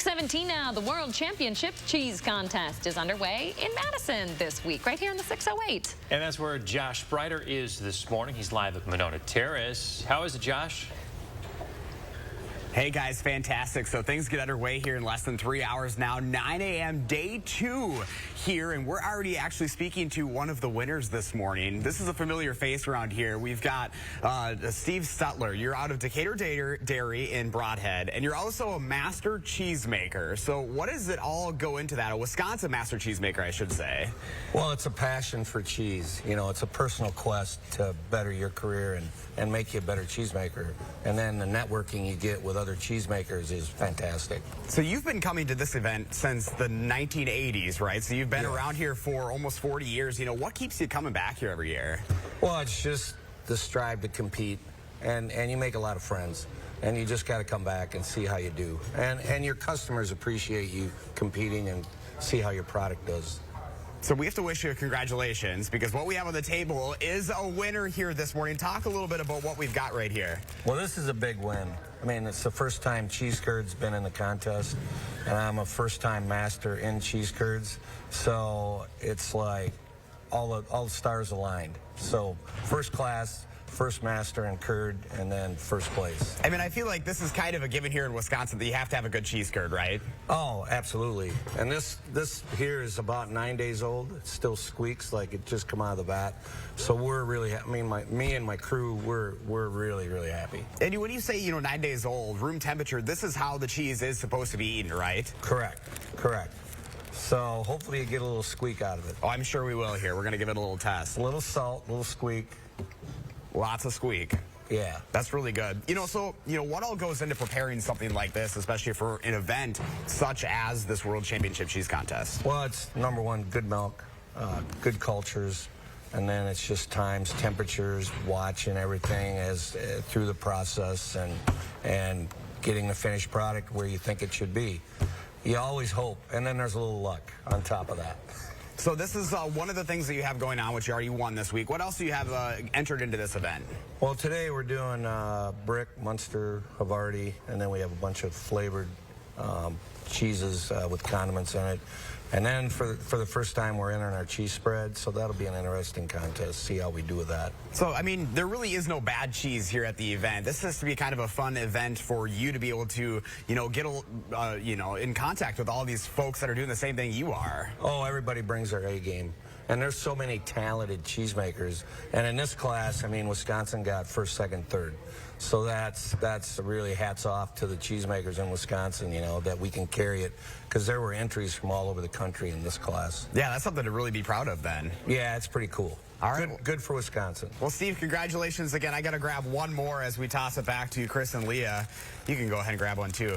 17 now, the World Championship Cheese Contest is underway in Madison this week, right here in the 608. And that's where Josh Brighter is this morning. He's live at Monona Terrace. How is it, Josh? Hey guys, fantastic. So things get underway here in less than 3 hours now. 9 a.m. day 2 here, and we're already actually speaking to one of the winners this morning. This is a familiar face around here. We've got Steve Stutler. You're out of Decatur Dairy in Brodhead, and you're also a master cheesemaker. So what does it all go into that? A Wisconsin master cheesemaker, I should say. Well, it's a passion for cheese. You know, it's a personal quest to better your career and make you a better cheesemaker. And then the networking you get with other cheesemakers is fantastic. So you've been coming to this event since the 1980s, right? So you've been around here for almost 40 years. You know, what keeps you coming back here every year? Well, it's just the strive to compete, and you make a lot of friends. And you just got to come back and see how you do. And your customers appreciate you competing and see how your product does. So we have to wish you congratulations, because what we have on the table is a winner here this morning. Talk a little bit about what we've got right here. Well, this is a big win. I mean, it's the first time cheese curds been in the contest, and I'm a first-time master in cheese curds. So it's like all the stars aligned. So first class, first master in curd, and then first place. I mean, I feel like this is kind of a given here in Wisconsin that you have to have a good cheese curd, right? Oh, absolutely. And this here is about 9 days old. It still squeaks like it just come out of the vat. So we're really, me and my crew, we're really, really happy. And when you say, 9 days old, room temperature, this is how the cheese is supposed to be eaten, right? Correct, correct. So hopefully you get a little squeak out of it. Oh, I'm sure we will here. We're going to give it a little test. A little salt, a little squeak. Lots of squeak. Yeah. That's really good. What all goes into preparing something like this, especially for an event such as this World Championship Cheese Contest? Well, it's number one, good milk, good cultures, and then it's just times, temperatures, watching everything as through the process and getting the finished product where you think it should be. You always hope, and then there's a little luck on top of that. So this is one of the things that you have going on, which you already won this week. What else do you have entered into this event? Well, today we're doing brick, Munster, Havarti, and then we have a bunch of flavored cheeses with condiments in it. And then for the first time, we're entering our cheese spread, so that'll be an interesting contest, see how we do with that. So, I mean, there really is no bad cheese here at the event. This has to be kind of a fun event for you to be able to, get, in contact with all these folks that are doing the same thing you are. Oh, everybody brings their A game. And there's so many talented cheesemakers. And in this class, I mean, Wisconsin got first, second, third. So that's really hats off to the cheesemakers in Wisconsin, that we can carry it. Because there were entries from all over the country in this class. Yeah, that's something to really be proud of then. Yeah, it's pretty cool. All right. Good for Wisconsin. Well, Steve, congratulations again. I got to grab one more as we toss it back to Chris and Leah. You can go ahead and grab one too.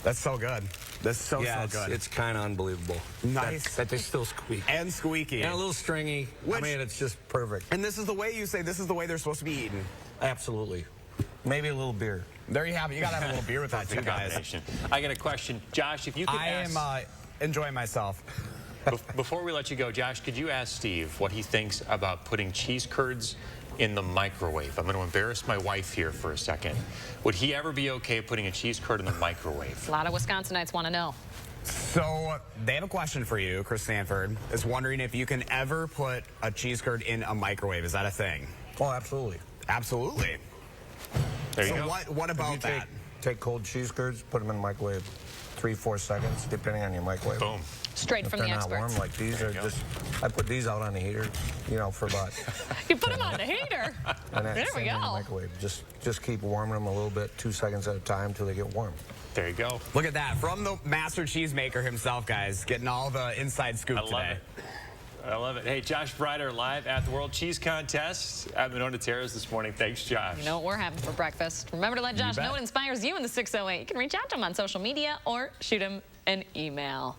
That's so good. That's so good. It's kind of unbelievable. Nice. That they still squeak. And squeaky. And a little stringy. I mean, it's just perfect. And this is the way you say this is the way they're supposed to be eaten. Absolutely. Maybe a little beer. There you have it. You got to have a little beer with that too, guys. I got a question. Josh, if you could ask... I am enjoying myself. Before we let you go, Josh, could you ask Steve what he thinks about putting cheese curds in the microwave? I'm going to embarrass my wife here for a second. Would he ever be okay putting a cheese curd in the microwave? A lot of Wisconsinites want to know. So they have a question for you. Chris Sanford is wondering if you can ever put a cheese curd in a microwave. Is that a thing? Oh, absolutely. Absolutely. There you go. What about that? Take cold cheese curds, put them in the microwave 3-4 seconds, depending on your microwave. Boom. Straight from the experts. If they're not warm like these, I put these out on the heater, for about... You put them on the heater? There we go. In the microwave. Just keep warming them a little bit, 2 seconds at a time until they get warm. There you go. Look at that. From the master cheesemaker himself, guys, getting all the inside scoop today. I love it. Hey, Josh Brighter live at the World Cheese Contest at Monona Terrace this morning. Thanks, Josh. You know what we're having for breakfast. Remember to let Josh know what inspires you in the 608. You can reach out to him on social media or shoot him an email.